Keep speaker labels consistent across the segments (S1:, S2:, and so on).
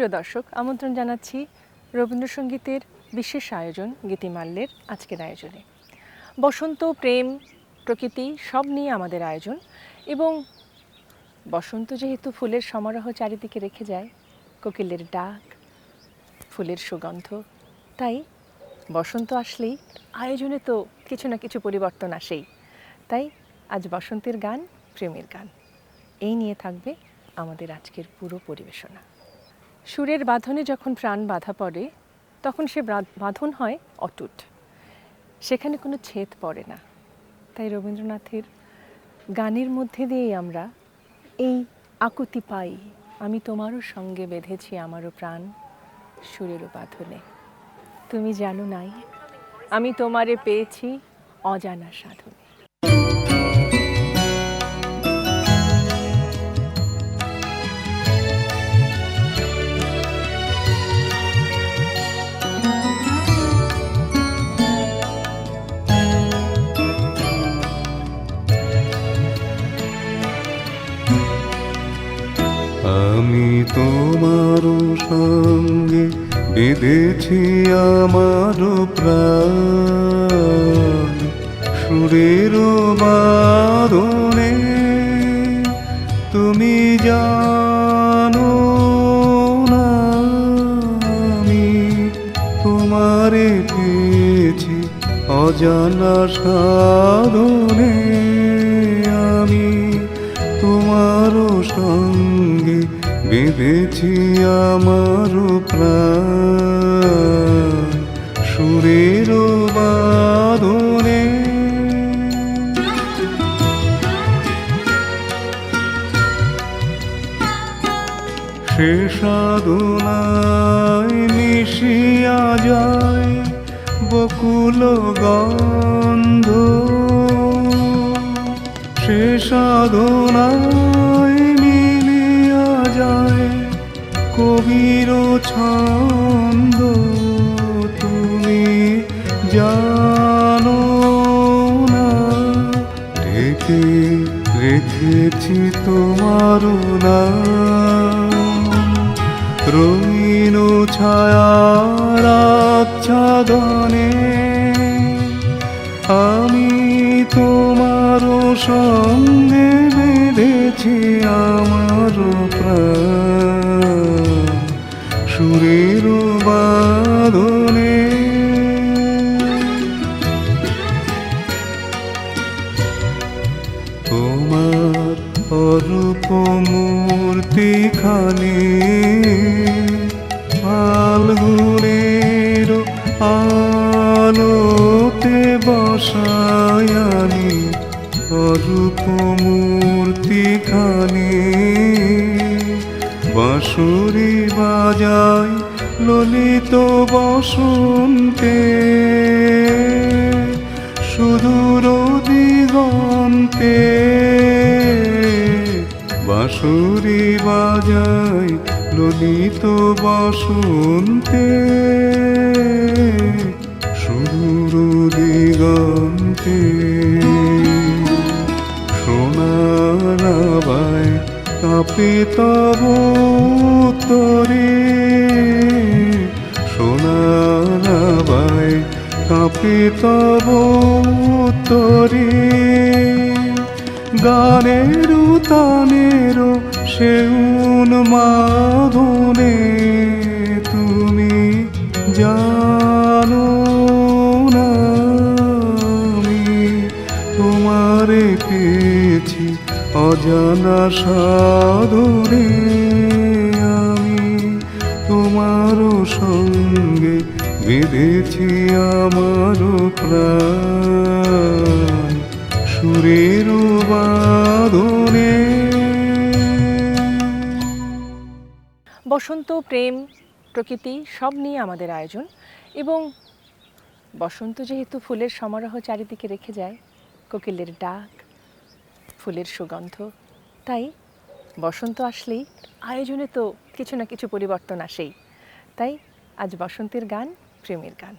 S1: সুপ্রিয় দর্শক, আমন্ত্রণ জানাচ্ছি রবীন্দ্রসঙ্গীতের বিশেষ আয়োজন গীতিমাল্যের আজকের আয়োজনে। বসন্ত, প্রেম, প্রকৃতি সব নিয়ে আমাদের আয়োজন। এবং বসন্ত যেহেতু ফুলের সমারোহ চারিদিকে রেখে যায়, কোকিলের ডাক, ফুলের সুগন্ধ, তাই বসন্ত আসলেই আয়োজনে তো কিছু না কিছু পরিবর্তন আসেই। তাই আজ বসন্তের গান, প্রেমের গান, এই নিয়ে থাকবে আমাদের আজকের পুরো পরিবেশনা। সুরের বাঁধনে যখন প্রাণ বাঁধা পড়ে, তখন সে বাঁধন হয় অটুট, সেখানে কোনো ছেদ পড়ে না। তাই রবীন্দ্রনাথের গানের মধ্যে দিয়েই আমরা এই আকুতি পাই, আমি তোমারও সঙ্গে বেঁধেছি আমারও প্রাণ সুরেরও বাঁধনে। তুমি জানো নাই আমি তোমারে পেয়েছি অজানা সাধনে।
S2: আমি তোমার সঙ্গে বেঁধেছি আমার প্রাণ সুরের বাঁধনে। তুমি জানো না আমি তোমারে পেয়েছি অজানা সাধনে। আমি তোমারও সঙ্গে বেঁধেছি আমার প্রাণ সুরের বাঁধনে। সে সাধনায় মিশিয়া যায় বকুল গন্ধ, সে সাধনায় মিলিয়া যায় কবির ছন্দ। তুমি জানো না ঢেকে রেখেছি তোমার নাম রঙিন ছায়ার আচ্ছাদনে। আমি তোমার সঙ্গে বেঁধেছি আমার প্রাণ সুরের বাঁধনে। তোমার অরূপ মূর্তিখানি ফাল্গুনের আলোতে বসায়ানি, অরূপ মূর্তিখানি বাঁশুরি বাজায় ললিত বসন্তে। সুদূর দিগন্তে বাঁশুরি বাজায় ললিত বসন্তে। সুদূর দিগন্তে সোনার আভায় কাঁপে তব উত্তরে। সোনার আভায় কাঁপে তব উত্তরে। গানের তানের সে উন্মাদনে। তুমি জানো না আমি তোমারে পেয়েছি অজানা সাধনে। আমি তোমারও সঙ্গে বেঁধেছি আমার প্রাণ সুরের বাঁধনে।
S1: বসন্ত, প্রেম, প্রকৃতি সব নিয়ে আমাদের আয়োজন। এবং বসন্ত যেহেতু ফুলের সমারোহ চারিদিকে রেখে যায়, কোকিলের ডাক, ফুলের সুগন্ধ, তাই বসন্ত আসলেই আয়োজনে তো কিছু না কিছু পরিবর্তন আসেই। তাই আজ বসন্তের গান, প্রেমের গান।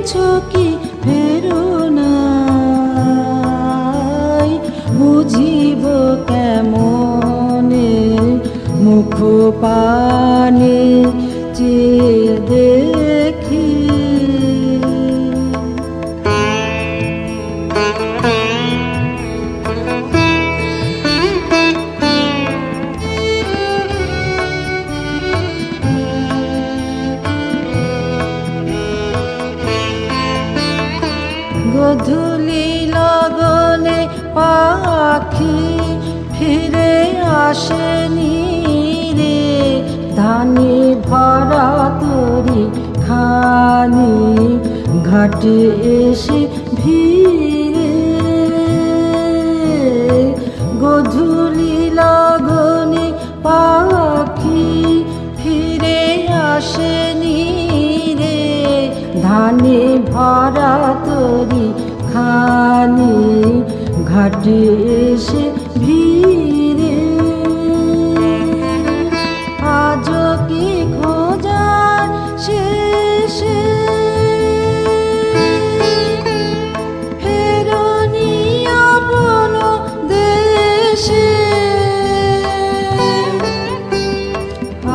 S3: ফিরেছো কি ফেরো নাই, বুঝিব কেমনে মুখ পানে চেয়ে দেখি। গধূলি লগনে পাখি ফিরে আসেনি রে, ধানে ভরা তরি খানি ঘাটে এসে ভিড়ে। গধূলি লগনে পাখি ফিরে আসেনি রে, ধানে ভরা তরি খানি ঘাটে এসে ভিড়ে। আজ কি খোঁজার শেষে ফেরোনি আপন দেশে,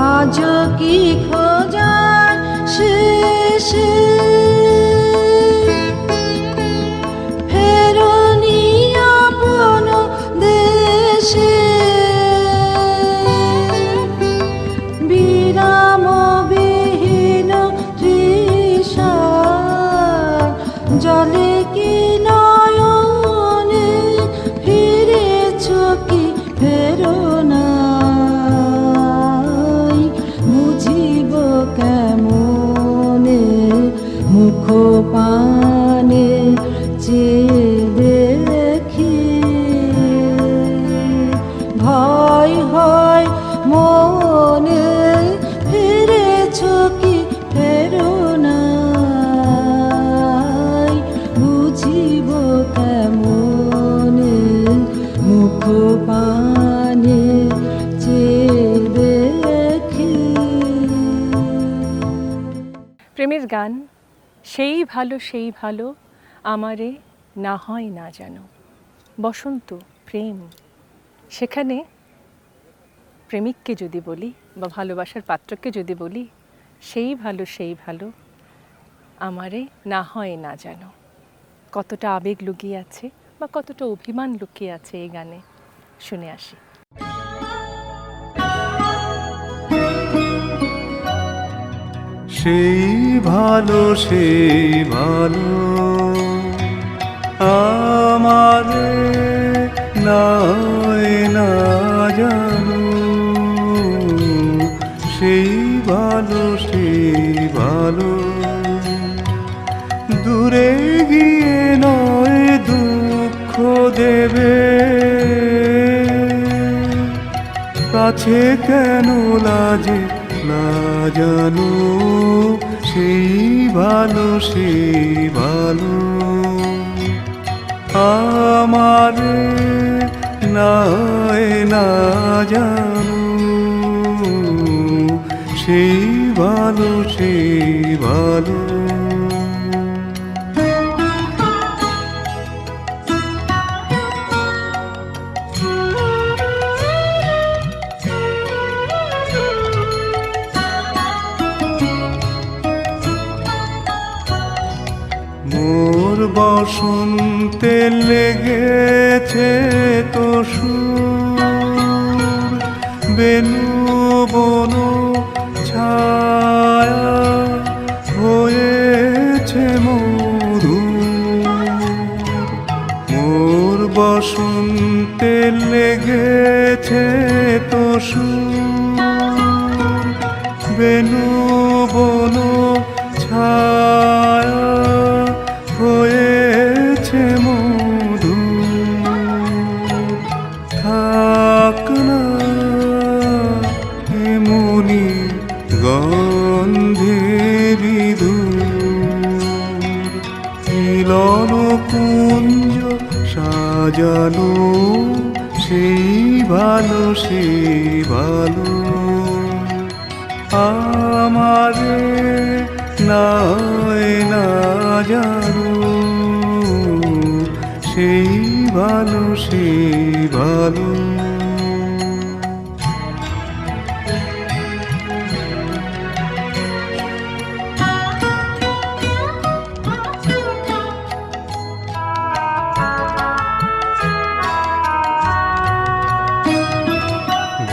S3: আজ কি খোঁজার শেষে ফেরোনি আপন দেশে। বিরাম বিহীন তৃষা জলে কি নয়নে, ফিরেছো কি ফেরো নাই, বুঝিব কেমনে মুখ পানে চেয়ে দেখি। ভয় হয় মনে, ফিরেছো কি ফেরো নাই, বুঝিব কেমনে মুখ পানে চেয়ে দেখি।
S1: প্রেমের গান সেই ভালো আমারে না হয় না জানো। বসন্ত প্রেম, সেখানে প্রেমিককে যদি বলি বা ভালোবাসার পাত্রকে যদি বলি সেই ভালো আমারে না হয় না জানো। কতটা আবেগ লুকিয়ে আছে বা কতটা অভিমান লুকিয়ে আছে এই গানে, শুনে আসি।
S2: সেই ভালো আমারে নয় না জানো, সেই ভালো দূরে গিয়ে নয় দুঃখ দেবে, কাছে কেন লাজে না জানো, সেই ভালো আমারে নয় না জানো, সেই ভালো মোর বসন্তে লেগেছে তো সুর, বেনু বন ছায়া হয়েছে মধুর। মোর বসন্তে লেগেছে তো সুর, বেনু বন ছায়া হয়েছে মধুর। থাক না এমনি গন্ধেরি দূর, মিলন কুঞ্জ সাজানো, সেই ভালো আমারে নয় না জানো সেই ভালো সেই ভালো।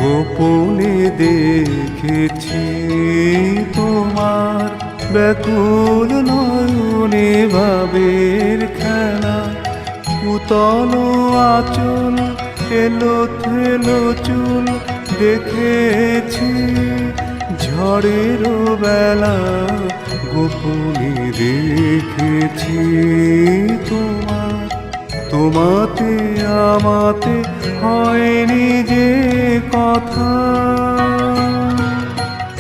S2: গোপনে দেখেছি তোমার ব্যাকুল নয়নে ভাবের খেলা, উতল আঁচল এলো থেলো চুল দেখেছি ঝড়ের বেলা, গোপনে দেখেছি তোমার। তোমাতে আমাতে হয়নি যে কথা,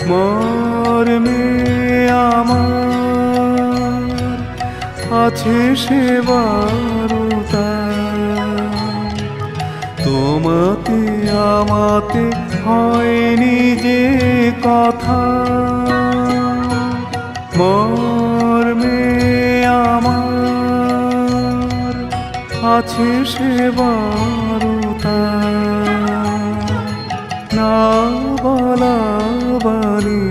S2: মর্মে আমার আছে সে বারুতা। তোমাতে আমাতে হয়নি যে কথা, মর্মে আমার আছে সে বারুতা। না বলা বাণী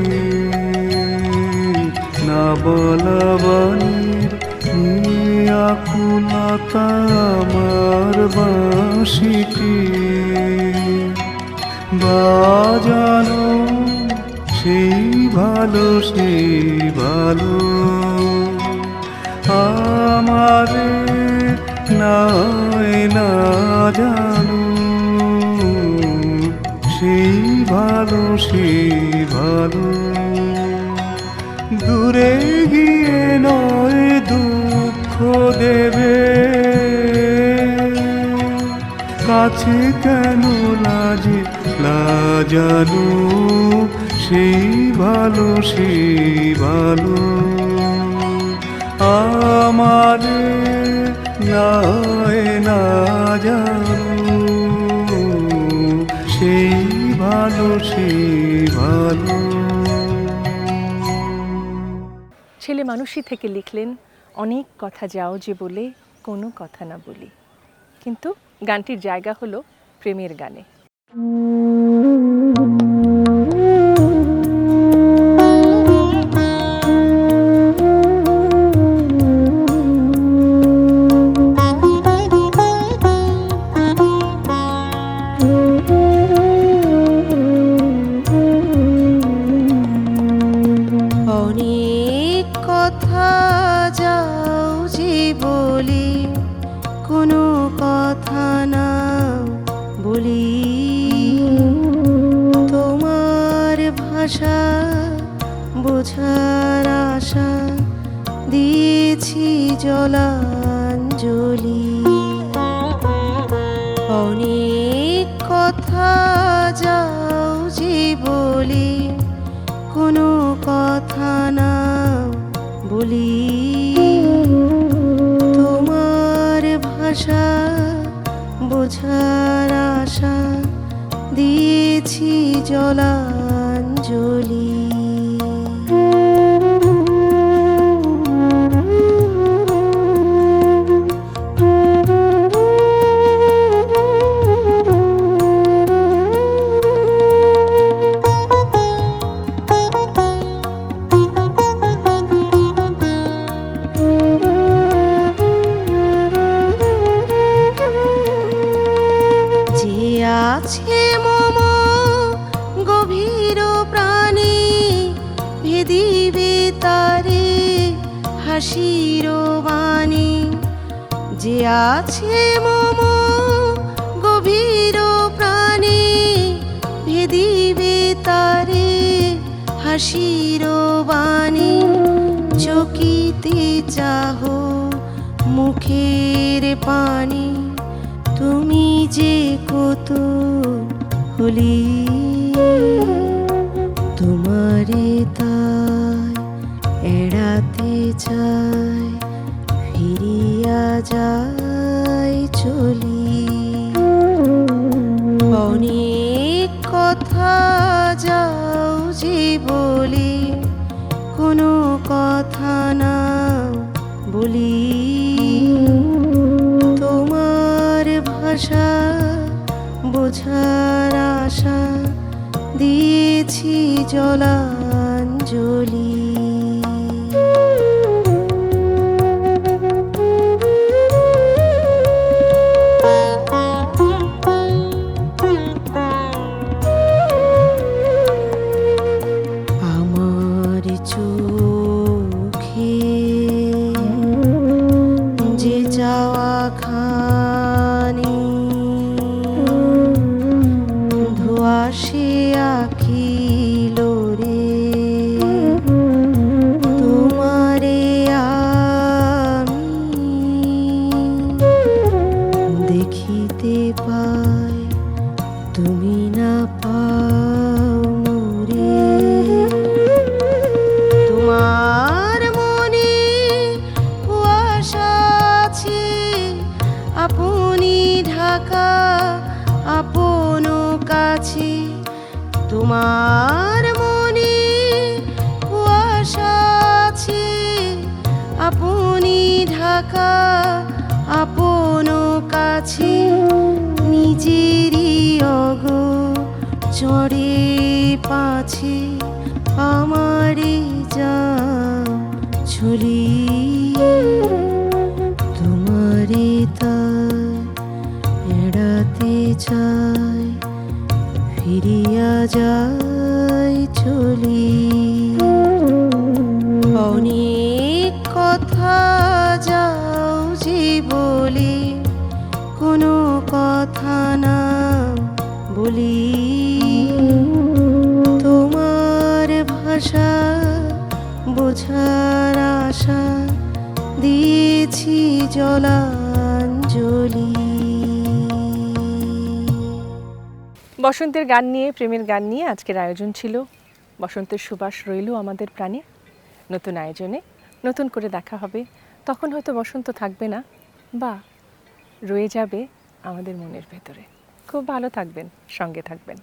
S2: না বলা বাণীর আকুলতা আমার বাঁশিটি বাজানো সেই ভালো সেই ভালো। আমারে নাই না জানো সেই ভালো সেই ভালো। দূরে গিয়ে নয় দুঃখ দেবে, কাছে কেন লাজে লাজানো সেই ভালো সেই ভালো। আমারে নাই না জানো সেই ভালো সেই ভালো।
S1: ছেলে মানুষই থেকে লিখলেন, অনেক কথা যাও যে বলে কোনো কথা না বলি। কিন্তু গানটির জায়গা হলো প্রেমের গানে।
S3: অনেক কথা যাও যে বলি কোনো কথা না বলি, তোমার ভাষা বোঝার আশা দিয়েছি জলাঞ্জলি। অনেক কথা যাও যে বলি কোনো কথা না বলি, তোমার ভাষা বোঝার আশা দিয়েছি জলাঞ্জলি। আছে মম গভীর প্রাণে ভেদিবে তারে হাসির বাণী। যে আছে মম গভীর প্রাণে ভেদিবে তারে হাসির বাণী। চকিতে চাহ মুখের পানি, তুমি যে কত হলি। তোমারে তাই এড়াতে চাই ফিরিয়া যাই চলি। অনেক কথা যাও যে বলি কোনো কথা না বোঝার আশা দিয়েছি জলাঞ্জলি। আমার চোখে যে যাওয়া খানি ধোঁয়াশে আঁকিল রে তোমারে আমি দেখিতে পাই তুমি না পাও রে। তোমার মনে কুয়াশা আছে আপনি ঢাকা আপন কাছে। তোমার মনে কুয়াশা আছে আপনি ঢাকা আপন কাছে। নিজেরই অগ চড়ে পাছে আমারে যা ছুরি তোমারে তাই এড়াতে চাই ফিরিয়া যাই চলি। অনেক কথা যাও যে বলি কোনো কথা না বলি। তোমার ভাষা বোঝার আশা দিয়েছি জলাঞ্জলি।
S1: বসন্তের গান নিয়ে, প্রেমের গান নিয়ে আজকের আয়োজন ছিল। বসন্তের সুবাস রইল আমাদের প্রাণে। নতুন আয়োজনে নতুন করে দেখা হবে। তখন হয়তো বসন্ত থাকবে না, বা রয়ে যাবে আমাদের মনের ভেতরে। খুব ভালো থাকবেন, সঙ্গে থাকবেন।